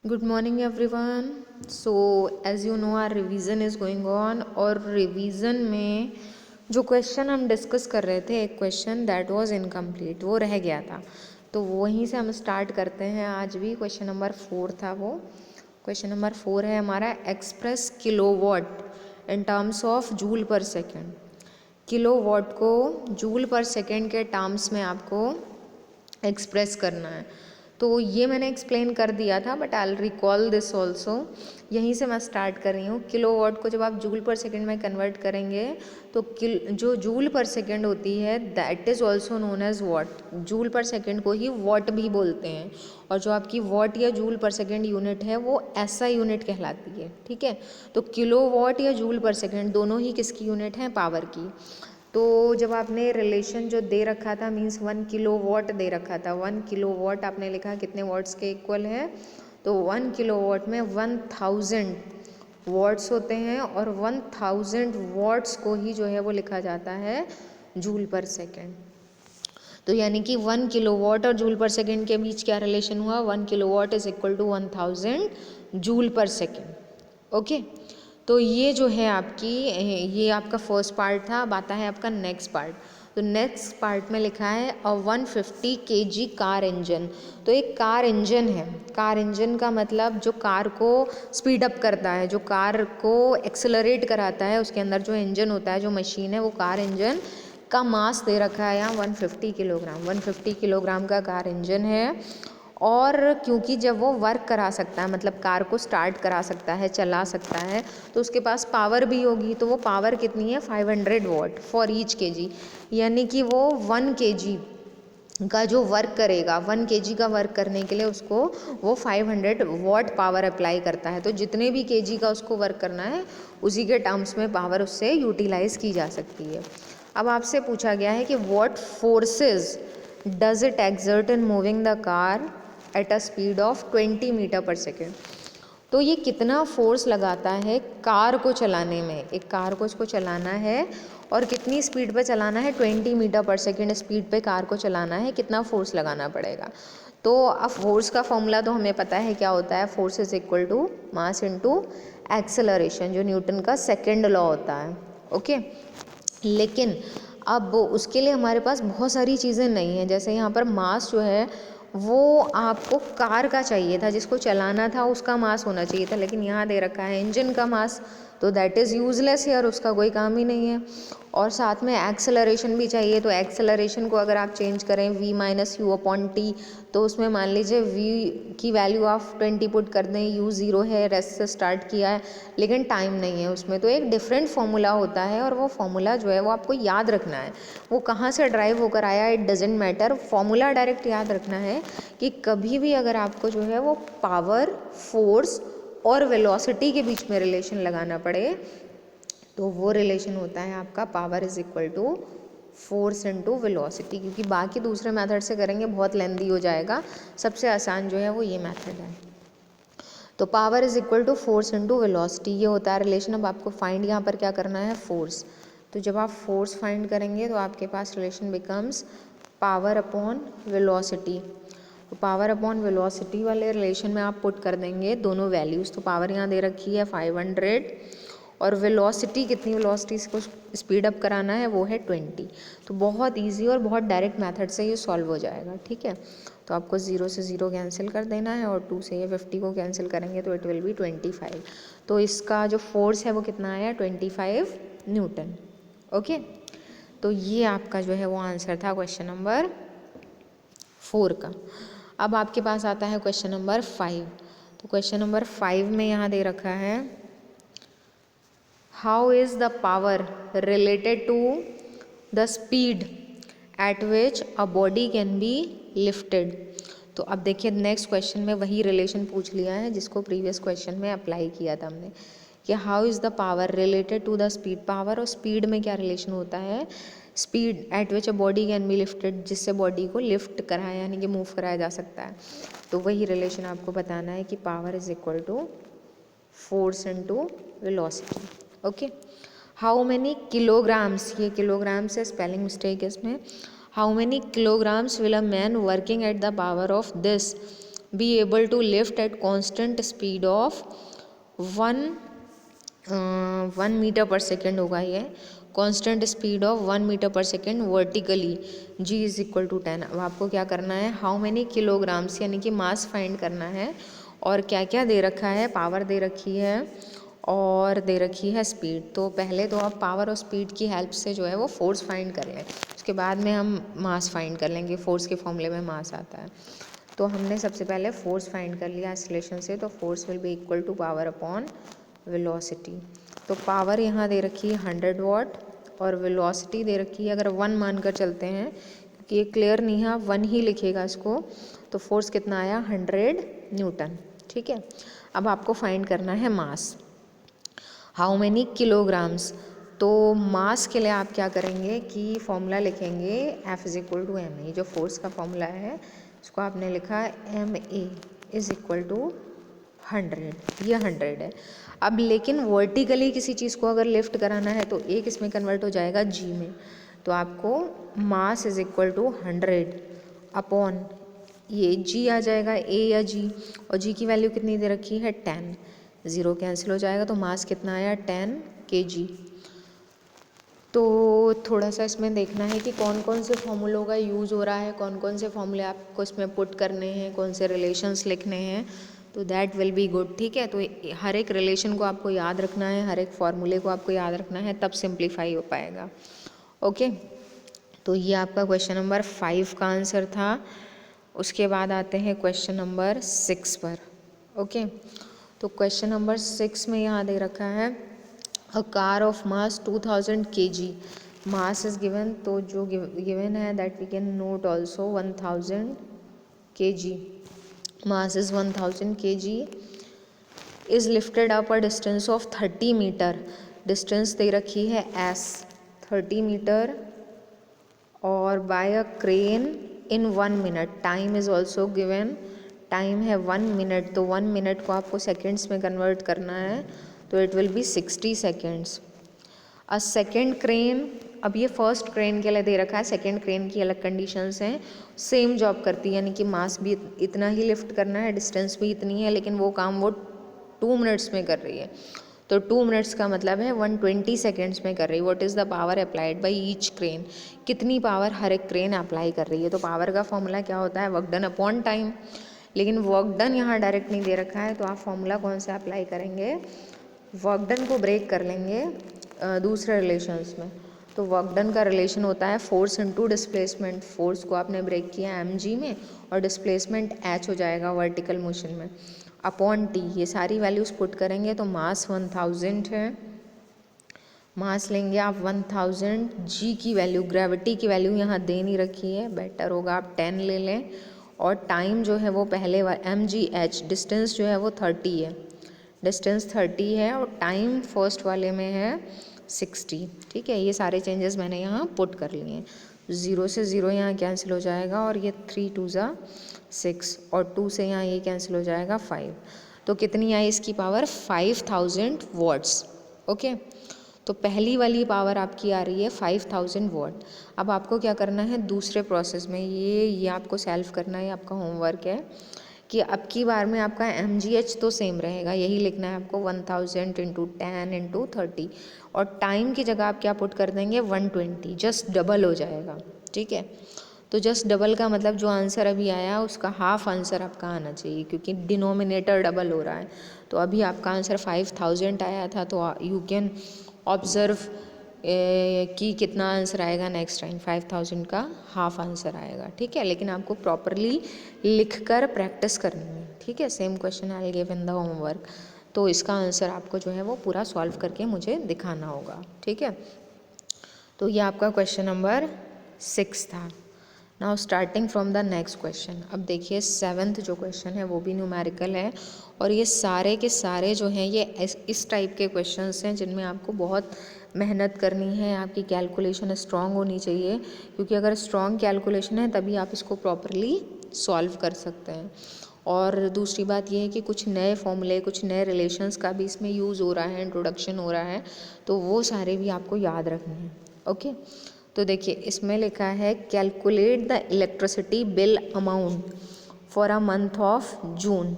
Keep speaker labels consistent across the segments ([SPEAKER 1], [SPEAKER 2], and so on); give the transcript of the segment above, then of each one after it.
[SPEAKER 1] Good morning everyone. So as you know our revision is going on और revision में जो question हम discuss कर रहे थे एक क्वेश्चन दैट वाज इनकम्प्लीट वो रह गया था, तो वहीं से हम स्टार्ट करते हैं। आज भी क्वेश्चन नंबर 4 था वो। क्वेश्चन नंबर 4 है हमारा express kilowatt in terms of joule per second. Kilowatt को जूल पर सेकेंड के टर्म्स में आपको एक्सप्रेस करना है। तो ये मैंने एक्सप्लेन कर दिया था but I recall this also. यहीं से मैं स्टार्ट कर रही हूँ। किलोवाट को जब आप जूल पर सेकेंड में कन्वर्ट करेंगे तो जो जूल पर सेकेंड होती है that is also known as watt. Joule per second को ही वॉट भी बोलते हैं, और जो आपकी वॉट या जूल पर सेकेंड यूनिट है वो ऐसा यूनिट कहलाती है। ठीक है, तो किलोवाट या जूल पर सेकेंड दोनों ही किसकी यूनिट हैं? पावर की। तो जब आपने रिलेशन जो दे रखा था मीन्स 1 किलोवाट दे रखा था, 1 किलोवाट आपने लिखा कितने वाट्स के इक्वल है, तो 1 किलोवाट में 1000 वाट्स होते हैं और 1000 वाट्स को ही जो है वो लिखा जाता है जूल पर सेकेंड। तो यानी कि 1 किलोवाट और जूल पर सेकेंड के बीच क्या रिलेशन हुआ? 1 kilowatt is equal to 1000 joule per second. Okay, तो ये जो है आपकी ये आपका फर्स्ट पार्ट था। अब आता है आपका नेक्स्ट पार्ट। तो नेक्स्ट पार्ट में लिखा है अ 150 kg कार इंजन। तो एक कार इंजन है। कार इंजन का मतलब जो कार को स्पीड अप करता है, जो कार को एक्सेलरेट कराता है, उसके अंदर जो इंजन होता है, जो मशीन है, वो कार इंजन का मास दे रखा है यहाँ 150 किलोग्राम। 150 किलोग्राम का कार इंजन है। और क्योंकि जब वो वर्क करा सकता है, मतलब कार को स्टार्ट करा सकता है, चला सकता है, तो उसके पास पावर भी होगी। तो वो पावर कितनी है? 500 वॉट फॉर ईच केजी। यानी कि वो 1 केजी का जो वर्क करेगा, 1 केजी का वर्क करने के लिए उसको वो 500 वॉट पावर अप्लाई करता है। तो जितने भी केजी का उसको वर्क करना है उसी के टर्म्स में पावर उससे यूटिलाइज की जा सकती है। अब आपसे पूछा गया है कि what forces does it exert in moving the car at a speed of 20 metre per second. तो ये कितना फोर्स लगाता है कार को चलाने में? एक कार को इसको चलाना है और कितनी स्पीड पे चलाना है? 20 मीटर पर सेकेंड स्पीड पे कार को चलाना है, कितना फोर्स लगाना पड़ेगा? तो अब फोर्स का फॉर्मूला तो हमें पता है क्या होता है। Force is equal to mass into acceleration, जो न्यूटन का सेकेंड लॉ होता है। ओके, लेकिन अब उसके लिए हमारे पास बहुत सारी चीज़ें नहीं हैं। जैसे यहाँ पर मास जो है वो आपको कार का चाहिए था, जिसको चलाना था उसका मास होना चाहिए था, लेकिन यहाँ दे रखा है इंजन का मास, तो दैट इज़ यूजलेस है और उसका कोई काम ही नहीं है। और साथ में एक्सेलरेशन भी चाहिए, तो एक्सेलरेशन को अगर आप चेंज करें v minus you upon T, तो उसमें मान लीजिए v की वैल्यू आप 20 पुट कर दें, u 0 है, रेस्ट से स्टार्ट किया है, लेकिन टाइम नहीं है उसमें, तो एक डिफरेंट फॉर्मूला होता है और वो फॉर्मूला जो है वो आपको याद रखना है। वो कहाँ से ड्राइव होकर आया it doesn't matter, formula direct याद रखना है कि कभी भी अगर आपको जो है वो पावर, फोर्स और वेलोसिटी के बीच में रिलेशन लगाना पड़े तो वो रिलेशन होता है आपका power is equal to force into velocity. क्योंकि बाकी दूसरे मेथड से करेंगे बहुत लेंदी हो जाएगा, सबसे आसान जो है वो ये मेथड है। तो power is equal to force into velocity, ये होता है रिलेशन। अब आपको फाइंड यहाँ पर क्या करना है? फोर्स। तो जब आप फोर्स फाइंड करेंगे तो आपके पास relation becomes power upon velocity. तो पावर अपॉन वेलोसिटी वाले रिलेशन में आप पुट कर देंगे दोनों वैल्यूज़। तो पावर यहाँ दे रखी है 500 और वेलोसिटी कितनी, वेलोसिटी को स्पीड अप कराना है वो है 20। तो बहुत इजी और बहुत डायरेक्ट मेथड से ये सॉल्व हो जाएगा। ठीक है, तो आपको 0 से 0 कैंसिल कर देना है और 2 से ये 50 को कैंसिल करेंगे तो इट विल बी 25। तो इसका जो फोर्स है वो कितना आया? 25 न्यूटन। ओके, तो ये आपका जो है वो आंसर था क्वेश्चन नंबर 4 का। अब आपके पास आता है क्वेश्चन नंबर 5। तो क्वेश्चन नंबर 5 में यहाँ दे रखा है how is the power related to the speed at which a body can be lifted. तो अब देखिए नेक्स्ट क्वेश्चन में वही रिलेशन पूछ लिया है जिसको प्रीवियस क्वेश्चन में अप्लाई किया था हमने कि how is the power related to the speed. Power और स्पीड में क्या रिलेशन होता है? Speed at which a body can be lifted, जिससे बॉडी को लिफ्ट कराया यानी कि मूव कराया जा सकता है। तो वही रिलेशन आपको बताना है कि power is equal to force into velocity. Okay, how many kilograms, ये किलोग्राम्स है, स्पेलिंग मिस्टेक है इसमें। How many kilograms will a man working at the power of this be able to lift at constant speed of 1 metre per second होगा ये, constant speed of 1 metre per second vertically, g is equal to 10। अब आपको क्या करना है, how many kilograms यानी कि mass find करना है, और क्या क्या दे रखा है, पावर दे रखी है और दे रखी है स्पीड। तो पहले तो आप पावर और स्पीड की हेल्प से जो है वो फोर्स फाइंड कर लें, उसके बाद में हम मास फाइंड कर लेंगे, फोर्स के फॉर्मूले में मास आता है। तो हमने सबसे पहले फोर्स फाइंड कर लिया इस रिलेशन से, तो force will be equal to power upon velocity. तो पावर यहाँ दे रखी है 100 वाट और वेलोसिटी दे रखी है, अगर 1 मानकर चलते हैं क्योंकि ये क्लियर नहीं है, 1 ही लिखेगा इसको, तो फोर्स कितना आया 100 न्यूटन। ठीक है, अब आपको फाइंड करना है मास, हाउ मैनी किलोग्राम्स। तो मास के लिए आप क्या करेंगे कि फॉर्मूला लिखेंगे F is equal to M A, जो फोर्स का फॉर्मूला है उसको आपने लिखा M A is equal to 100, ये 100 है। अब लेकिन वर्टिकली किसी चीज़ को अगर लिफ्ट कराना है तो एक इसमें कन्वर्ट हो जाएगा जी में, तो आपको mass is equal to 100 upon ये जी आ जाएगा, ए या जी, और जी की वैल्यू कितनी दे रखी है 10, ज़ीरो कैंसिल हो जाएगा, तो मास कितना आया 10 kg। तो थोड़ा सा इसमें देखना है कि कौन कौन से फॉर्मूलों का यूज़ हो रहा है, कौन कौन से फॉर्मूले आपको इसमें पुट करने हैं, कौन से रिलेशंस लिखने हैं, तो दैट विल बी गुड। ठीक है, तो हर एक रिलेशन को आपको याद रखना है, हर एक फार्मूले को आपको याद रखना है, तब सिंप्लीफाई हो पाएगा। ओके, तो ये आपका क्वेश्चन नंबर 5 का आंसर था। उसके बाद आते हैं क्वेश्चन नंबर 6 पर। ओके, तो क्वेश्चन नंबर 6 में यहाँ दे रखा है a car of mass 2000 kg, mass is given, तो जो गिवन है that we can note also 1000 kg, mass is 1000 kg, is lifted up a distance of 30 metre, distance दे रखी है s 30 मीटर, और by a crane in 1 minute, time is also given, time है 1 minute, तो 1 minute को आपको seconds में convert करना है, तो it will be 60 seconds. A second crane, अब ये फर्स्ट क्रेन के लिए दे रखा है, सेकेंड क्रेन की अलग कंडीशंस हैं, सेम जॉब करती है, यानी कि मास भी इतना ही लिफ्ट करना है, डिस्टेंस भी इतनी है, लेकिन वो काम वो 2 मिनट्स में कर रही है, तो 2 मिनट्स का मतलब है 120 सेकेंड्स में कर रही है। What is the power applied by each crane, कितनी पावर हर एक क्रेन अप्लाई कर रही है। तो पावर का फॉर्मूला क्या होता है, वर्क डन अपॉन टाइम, लेकिन वर्क डन यहाँ डायरेक्ट नहीं दे रखा है, तो आप फॉर्मूला कौन सा अप्लाई करेंगे, वर्क डन को ब्रेक कर लेंगे दूसरे रिलेशंस में। तो वर्क डन का रिलेशन होता है फोर्स इनटू डिस्प्लेसमेंट, फोर्स को आपने ब्रेक किया mg में और डिस्प्लेसमेंट h हो जाएगा वर्टिकल मोशन में, अपॉन t, ये सारी वैल्यूज़ पुट करेंगे तो मास 1000 है, मास लेंगे आप 1000, g की वैल्यू, ग्रेविटी की वैल्यू यहाँ दे नहीं रखी है, बेटर होगा आप 10 ले लें, और टाइम जो है वो पहले mgh, डिस्टेंस जो है वो 30 है, डिस्टेंस 30 है, और टाइम फर्स्ट वाले में है 60। ठीक है, ये सारे चेंजेस मैंने यहाँ पुट कर लिए हैं, 0 से 0 यहाँ कैंसिल हो जाएगा, और ये 3 2 ज़ा 6, और 2 से यहाँ ये कैंसिल हो जाएगा 5, तो कितनी आई इसकी पावर 5000 वॉट्स। ओके, तो पहली वाली पावर आपकी आ रही है 5000 वॉट। अब आपको क्या करना है दूसरे प्रोसेस में, ये आपको सॉल्व करना है, आपका होमवर्क है कि अब की बार में आपका mgh तो सेम रहेगा, यही लिखना है आपको 1000 इंटू 10 इंटू 30, और टाइम की जगह आप क्या पुट कर देंगे 120, जस्ट डबल हो जाएगा। ठीक है, तो जस्ट डबल का मतलब जो आंसर अभी आया उसका हाफ आंसर आपका आना चाहिए, क्योंकि डिनोमिनेटर डबल हो रहा है। तो अभी आपका आंसर 5000 आया था, तो यू कैन ऑब्जर्व कि कितना आंसर आएगा नेक्स्ट टाइम, 5000 का हाफ आंसर आएगा। ठीक है, लेकिन आपको प्रॉपरली लिख कर प्रैक्टिस करनी है। ठीक है, same question I give in the homework, तो इसका आंसर आपको जो है वो पूरा सॉल्व करके मुझे दिखाना होगा। ठीक है, तो ये आपका क्वेश्चन नंबर 6 था। Now starting from the next question, अब देखिए 7th जो क्वेश्चन है वो भी न्यूमेरिकल है, और ये सारे के सारे जो हैं ये इस टाइप के क्वेश्चंस हैं जिनमें आपको बहुत मेहनत करनी है, आपकी कैलकुलेशन स्ट्रांग होनी चाहिए, क्योंकि अगर स्ट्रांग कैलकुलेशन है तभी आप इसको प्रॉपरली सॉल्व कर सकते हैं। और दूसरी बात ये है कि कुछ नए फॉर्मूले, कुछ नए रिलेशंस का भी इसमें यूज़ हो रहा है, इंट्रोडक्शन हो रहा है, तो वो सारे भी आपको याद रखने हैं। ओके, तो देखिए इसमें लिखा है calculate the electricity bill amount for a month of June.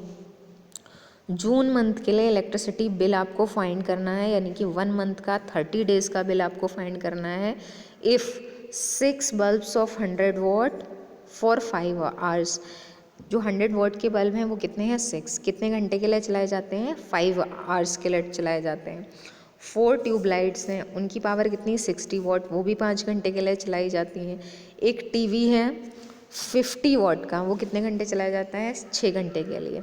[SPEAKER 1] June month के लिए इलेक्ट्रिसिटी बिल आपको फाइंड करना है, यानी कि 1 मंथ का 30 डेज का बिल आपको फाइंड करना है। If 6 bulbs of 100 what for 5 hours, जो 100 वॉट के बल्ब हैं वो कितने हैं 6, कितने घंटे के लिए चलाए जाते हैं 5 आवर्स के लिए चलाए जाते हैं। 4 ट्यूबलाइट्स हैं, उनकी पावर कितनी 60 वॉट, वो भी 5 घंटे के लिए चलाई जाती हैं। एक टीवी है 50 वॉट का, वो कितने घंटे चलाया जाता है 6 घंटे के लिए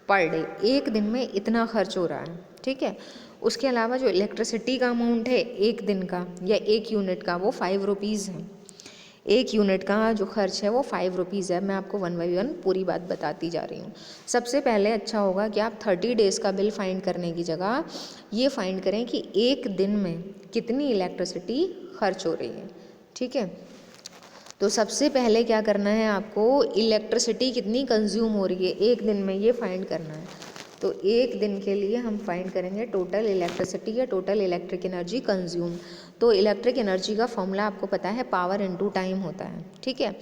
[SPEAKER 1] पर डे। एक दिन में इतना खर्च हो रहा है, ठीक है। उसके अलावा जो इलेक्ट्रिसिटी का अमाउंट है एक दिन का या एक यूनिट का, वो 5 रुपीज़ है। एक यूनिट का जो खर्च है वो 5 रुपीज़ है। मैं आपको 1 बाई 1 पूरी बात बताती जा रही हूँ। सबसे पहले अच्छा होगा कि आप 30 डेज़ का बिल फाइंड करने की जगह ये फाइंड करें कि एक दिन में कितनी इलेक्ट्रिसिटी खर्च हो रही है, ठीक है। तो सबसे पहले क्या करना है आपको, इलेक्ट्रिसिटी कितनी कंज्यूम हो रही है एक दिन में, ये फाइंड करना है। तो एक दिन के लिए हम फाइंड करेंगे टोटल इलेक्ट्रिसिटी या टोटल इलेक्ट्रिक एनर्जी कंज्यूम। तो इलेक्ट्रिक एनर्जी का फॉर्मूला आपको पता है, पावर इनटू टाइम होता है, ठीक है।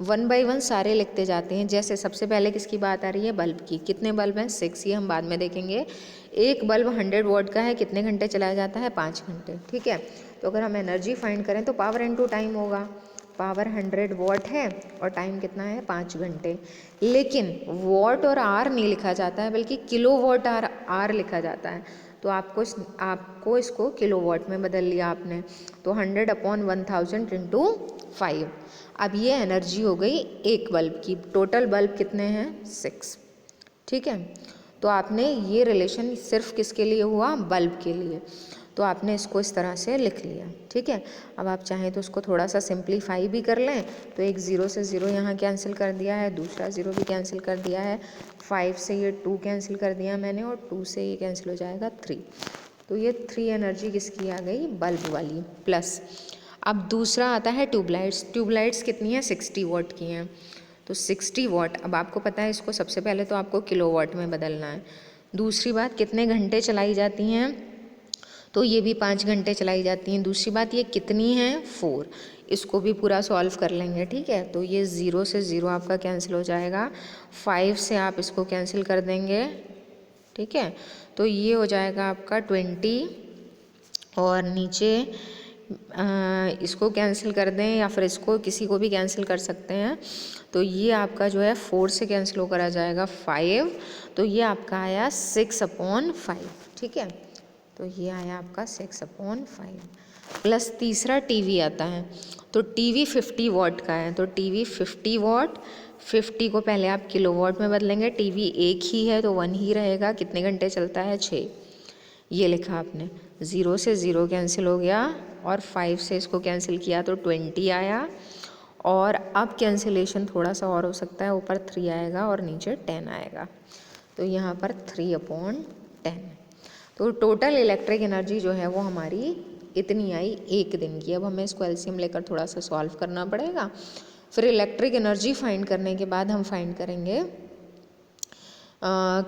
[SPEAKER 1] 1 बाई 1 सारे लिखते जाते हैं। जैसे सबसे पहले किसकी बात आ रही है, बल्ब की। कितने बल्ब हैं 6, ये हम बाद में देखेंगे। एक बल्ब 100 वॉट का है, कितने घंटे चलाया जाता है 5 घंटे, ठीक है। तो अगर हम एनर्जी फाइंड करें तो पावर इनटू टाइम होगा। पावर 100 वॉट है और टाइम कितना है 5 घंटे। लेकिन वॉट और आर नहीं लिखा जाता है, बल्कि किलो वॉट आर लिखा जाता है। तो आपको इसको किलो वॉट में बदल लिया आपने। तो 100/1000 इंटू 5। अब ये एनर्जी हो गई एक बल्ब की। टोटल बल्ब कितने हैं 6, ठीक है। तो आपने ये रिलेशन सिर्फ किसके लिए हुआ, बल्ब के लिए। तो आपने इसको इस तरह से लिख लिया, ठीक है। अब आप चाहें तो उसको थोड़ा सा सिंप्लीफाई भी कर लें। तो एक 0 से 0 यहाँ कैंसिल कर दिया है, दूसरा 0 भी कैंसिल कर दिया है। 5 से ये 2 कैंसिल कर दिया मैंने, और 2 से ये कैंसिल हो जाएगा 3। तो ये 3 एनर्जी किसकी आ गई, बल्ब वाली। प्लस अब दूसरा आता है ट्यूबलाइट्स। ट्यूबलाइट्स कितनी है 60 वॉट की हैं। तो 60 वॉट, अब आपको पता है इसको सबसे पहले तो आपको किलो वॉट में बदलना है। दूसरी बात, कितने घंटे चलाई जाती हैं, तो ये भी 5 घंटे चलाई जाती हैं। दूसरी बात, ये कितनी है 4, इसको भी पूरा सॉल्व कर लेंगे, ठीक है। तो ये 0 से 0 आपका कैंसिल हो जाएगा, 5 से आप इसको कैंसिल कर देंगे, ठीक है। तो ये हो जाएगा आपका 20, और नीचे इसको कैंसिल कर दें या फिर इसको किसी को भी कैंसिल कर सकते हैं। तो ये आपका जो है 4 से कैंसिल होकर आ जाएगा 5। तो ये आपका आया 6/5, ठीक है। तो ये आया आपका 6/5। प्लस तीसरा टीवी आता है। तो टीवी 50 वॉट का है। तो टीवी 50 वॉट, 50 को पहले आप किलो वॉट में बदलेंगे। टीवी एक ही है तो 1 ही रहेगा। कितने घंटे चलता है 6, ये लिखा आपने। 0 से 0 कैंसिल हो गया, और 5 से इसको कैंसिल किया तो 20 आया। और अब कैंसिलेशन थोड़ा सा और हो सकता है, ऊपर 3 आएगा और नीचे 10 आएगा। तो यहाँ पर 3/10। तो टोटल इलेक्ट्रिक एनर्जी जो है वो हमारी इतनी आई एक दिन की। अब हमें इसको एलसीएम लेकर थोड़ा सा सॉल्व करना पड़ेगा। फिर इलेक्ट्रिक एनर्जी फाइंड करने के बाद हम फाइंड करेंगे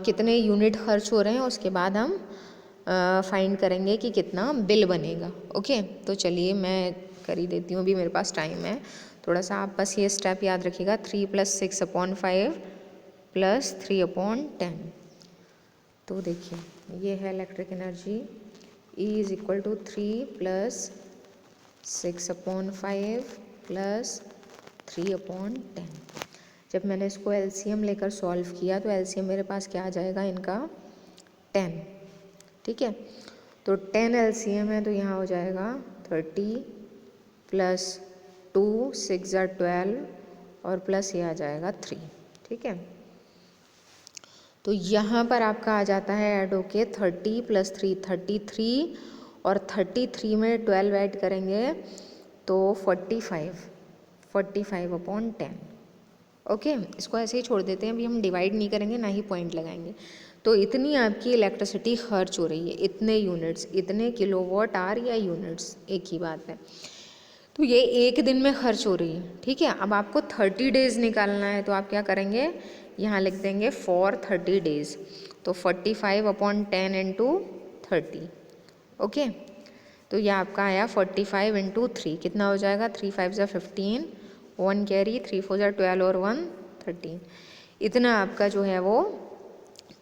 [SPEAKER 1] कितने यूनिट खर्च हो रहे हैं। उसके बाद हम फाइंड करेंगे कि कितना बिल बनेगा। ओके, तो चलिए मैं कर ही देती हूँ, अभी मेरे पास टाइम है थोड़ा सा। आप बस ये स्टेप याद रखिएगा, 3 + 6/5 + 3/10। तो देखिए ये है इलेक्ट्रिक एनर्जी, E = 3 + 6/5 + 3/10। जब मैंने इसको एलसीएम लेकर सॉल्व किया तो एलसीएम मेरे पास क्या आ जाएगा इनका 10, ठीक है। तो 10 एलसीएम है तो यहाँ हो जाएगा 30 + 2 6 = 12 और प्लस ये आ जाएगा 3, ठीक है। तो यहाँ पर आपका आ जाता है ऐड होके 30 + 3 33, और 33 में 12 ऐड करेंगे तो 45/10। ओके, इसको ऐसे ही छोड़ देते हैं, अभी हम डिवाइड नहीं करेंगे ना ही पॉइंट लगाएंगे। तो इतनी आपकी इलेक्ट्रिसिटी खर्च हो रही है, इतने यूनिट्स, इतने किलोवाट आवर या यूनिट्स, एक ही बात है। तो ये एक दिन में खर्च हो रही है, ठीक है। अब आपको 30 डेज़ निकालना है तो आप क्या करेंगे, यहाँ लिख देंगे फॉर 30 डेज़। तो 45/10 इंटू 30, ओके। तो ये आपका आया 45 इंटू 3, कितना हो जाएगा 3 × 5 = 15, 1 कैरी, 3 × 4 = 12 और 1 13। इतना आपका जो है वो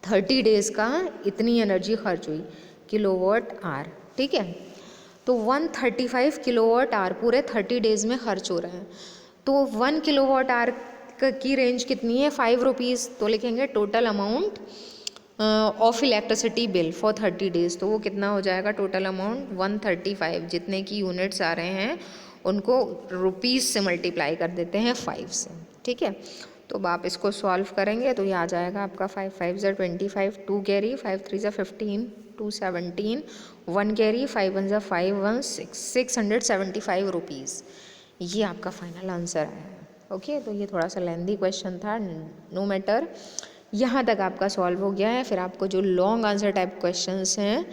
[SPEAKER 1] 30 डेज़ का इतनी एनर्जी खर्च हुई किलोवाट आवर, ठीक है। तो 135 किलोवाट आवर पूरे 30 डेज़ में खर्च हो रहा है। तो 1 किलोवाट आवर की रेंज कितनी है, 5 रुपीज़। तो लिखेंगे total amount of electricity bill for 30 days. तो वो कितना हो जाएगा, टोटल अमाउंट 135, जितने की यूनिट्स आ रहे हैं उनको रुपीज़ से मल्टीप्लाई कर देते हैं 5 से, ठीक है। तो अब आप इसको सॉल्व करेंगे तो ये आ जाएगा आपका 5 5 ज़ा 25, 2 कैरी, 5 3 ज़ा 15, 2 17, 1 कैरी, 5 1 ज़ा 5 1 6, 675 रुपीज़। ये आपका फाइनल आंसर आया है। ओके, तो ये थोड़ा सा लेंदी क्वेश्चन था, नो मैटर। यहाँ तक आपका सॉल्व हो गया है। फिर आपको जो लॉन्ग आंसर टाइप क्वेश्चंस हैं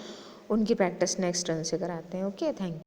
[SPEAKER 1] उनकी प्रैक्टिस नेक्स्ट टर्न से कराते हैं। Okay, thank you.